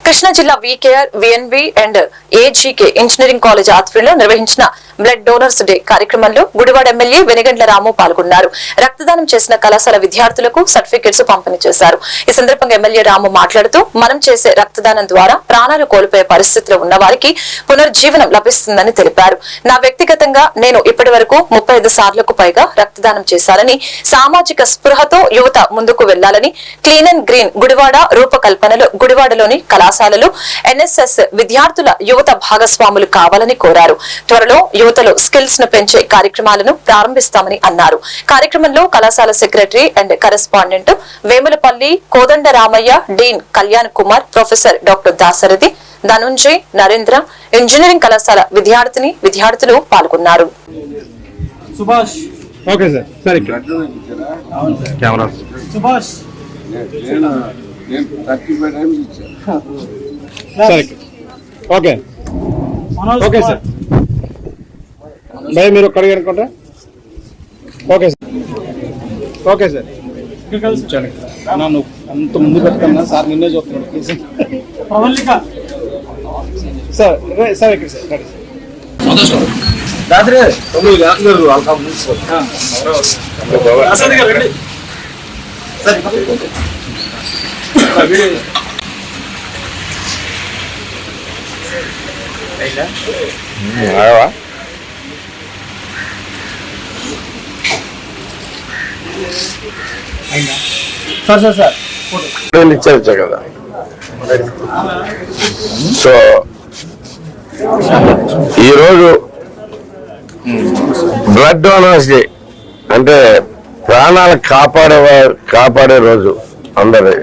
కృష్ణా జిల్లా VKR విఎన్వి and ఏజీకే engineering college ఆధ్వర్యంలో నిర్వహించిన బ్లడ్ డోనర్స్ డే కార్యక్రమంలో గుడివాడ ఎమ్మెల్యే వెనిగండ్ల రాము పాల్గొన్నారు. రక్తదానం చేసిన కళాశాల విద్యార్థులకు సర్టిఫికెట్స్ పంపిణీ చేశారు. ఈ సందర్భంగా ఎమ్మెల్యే రాము మాట్లాడుతూ మనం చేసే రక్తదానం ద్వారా ప్రాణాలు కోల్పోయే పరిస్థితిలో ఉన్న వారికి పునర్జీవనం లభిస్తుందని తెలిపారు. నా వ్యక్తిగతంగా నేను ఇప్పటి వరకు 35 సార్లకు పైగా రక్తదానం చేశానని, సామాజిక స్పృహతో యువత ముందుకు వెళ్లాలని, క్లీన్ అండ్ గ్రీన్ గుడివాడ రూపకల్పనలో గుడివాడలోని కళాశాలలు ఎన్ఎస్ఎస్ విద్యార్థుల యువత భాగస్వాములు కావాలని కోరారు. త్వరలో యువతలో స్కిల్స్ ను పెంచే కార్యక్రమాలను ప్రారంభిస్తామని అన్నారు. కార్యక్రమంలో కళాశాల secretary and correspondent Vemulapalli Kodanda Ramaiah, dean Kalyan Kumar, professor doctor Dasarathi, Dhanunjay, Narendra, engineering కళాశాల విద్యార్థులు పాల్గొన్నారు. భయ మీరు ఒక్కడికి అనుకుంటా. Okay sir, okay sir. నన్ను అంత ముందు పెట్టుకున్నా సార్, నిన్నే చూస్తున్నాడు సార్. సార్ ఇక్కడ ఇచ్చారు కదా. సో ఈరోజు బ్లడ్ డోనర్స్ డే అంటే ప్రాణాలు కాపాడే రోజు అందరి.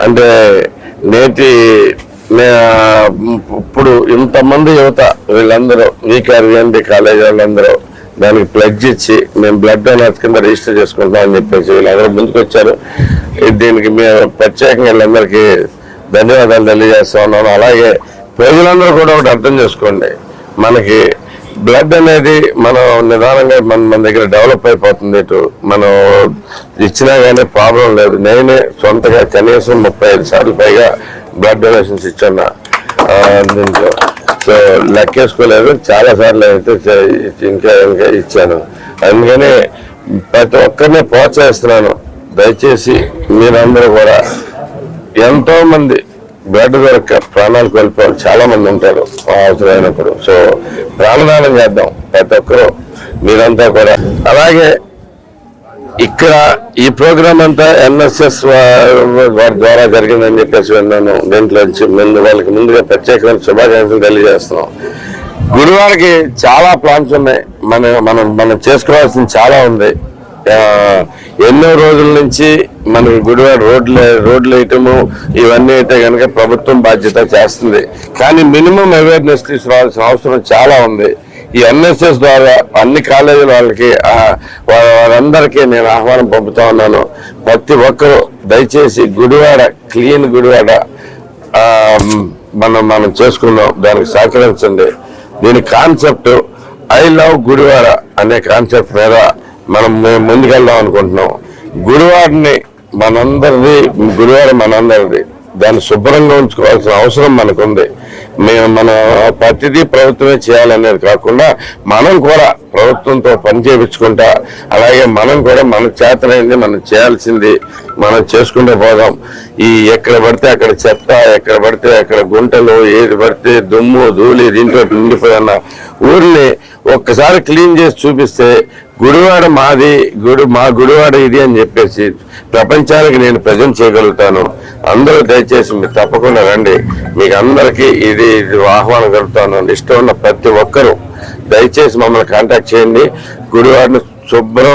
అంటే నేటి ఇప్పుడు ఇంతమంది యువత వీళ్ళందరూ వీకేఆర్ విఎన్వి కాలేజ్ వాళ్ళందరూ దానికి ప్లెడ్జ్ ఇచ్చి మేము బ్లడ్ డోనర్స్ కింద రిజిస్టర్ చేసుకుంటాం అని చెప్పేసి వీళ్ళందరూ ముందుకు వచ్చారు. దీనికి మేము ప్రత్యేకంగా వీళ్ళందరికీ ధన్యవాదాలు తెలియజేస్తా ఉన్నాను. అలాగే ప్రజలందరూ కూడా ఒకటి అర్థం చేసుకోండి, మనకి బ్లడ్ అనేది మనం నిదానంగా మన దగ్గర డెవలప్ అయిపోతుంది. ఇటు మనం ఇచ్చినా కానీ ప్రాబ్లం లేదు. నేనే సొంతగా కనీసం 35 సార్లు పైగా బ్లడ్ డొనేషన్స్ ఇచ్చాను దీంట్లో. సో లెక్కేసుకోలేదు, చాలా సార్లు అయితే ఇంకా ఇచ్చాను. అందుకని ప్రతి ఒక్కరిని ప్రోత్సహిస్తున్నాను. దయచేసి మీరందరూ కూడా, ఎంతో మంది బ్లడ్ దొరక్క ప్రాణాలు కోల్పోవాలి చాలా మంది ఉంటారు అవసరమైనప్పుడు. సో ప్రాణదానం చేద్దాం ప్రతి ఒక్కరూ, మీరంతా కూడా. అలాగే ఇక్కడ ఈ ప్రోగ్రామ్ అంతా ఎన్ఎస్ఎస్ వారి ద్వారా జరిగిందని చెప్పేసి విన్నాను. దీంట్లో వాళ్ళకి ముందుగా ప్రత్యేకమైన శుభాకాంక్షలు తెలియజేస్తున్నాం. గుడివాడకి చాలా ప్లాన్స్ ఉన్నాయి, మనం చేసుకోవాల్సింది చాలా ఉంది. ఎన్నో రోజుల నుంచి మనకి గుడివాడ రోడ్లు వేయటము ఇవన్నీ అయితే కనుక ప్రభుత్వం బాధ్యత చేస్తుంది. కానీ మినిమం అవేర్నెస్ తీసుకురావాల్సిన అవసరం చాలా ఉంది. ఈ ఎన్ఎస్ఎస్ ద్వారా అన్ని కాలేజీల వాళ్ళందరికీ నేను ఆహ్వానం పంపుతా ఉన్నాను. ప్రతి ఒక్కరూ దయచేసి గుడివాడ క్లీన్ గుడివాడ మనం చేసుకుందాం, దానికి సహకరించండి. దీని కాన్సెప్ట్ ఐ లవ్ గుడివాడ అనే కాన్సెప్ట్ మీద మేము ముందుకెళ్దాం అనుకుంటున్నాం. గుడివాడని గుడివాడ మనందరిది, దాన్ని శుభ్రంగా ఉంచుకోవాల్సిన అవసరం మనకుంది. మన ప్రతిదీ ప్రభుత్వమే చేయాలనేది కాకుండా మనం కూడా ప్రభుత్వంతో పని చేయించుకుంటా, అలాగే మనం కూడా మన చేతనైంది మనం చేయాల్సింది మనం చేసుకుంటూ పోదాం. ఎక్కడ పడితే అక్కడ చెత్త, ఎక్కడ పడితే అక్కడ గుంటలు, ఏది పడితే దుమ్ము ధూళి దీంట్లో నిండిపోయిన ఊరిని ఒక్కసారి క్లీన్ చేసి చూపిస్తే గుడివాడ మాది, మా గుడివాడ ఇది అని చెప్పేసి ప్రపంచానికి నేను ప్రజెంట్ చేయగలుగుతాను. అందరూ దయచేసి మీరు తప్పకుండా రండి. మీకు అందరికీ ఇది ఆహ్వానం కలుగుతాను. ఇష్టం ఉన్న ప్రతి ఒక్కరూ దయచేసి మమ్మల్ని కాంటాక్ట్ చేయండి. గుడివాడని శుభ్రం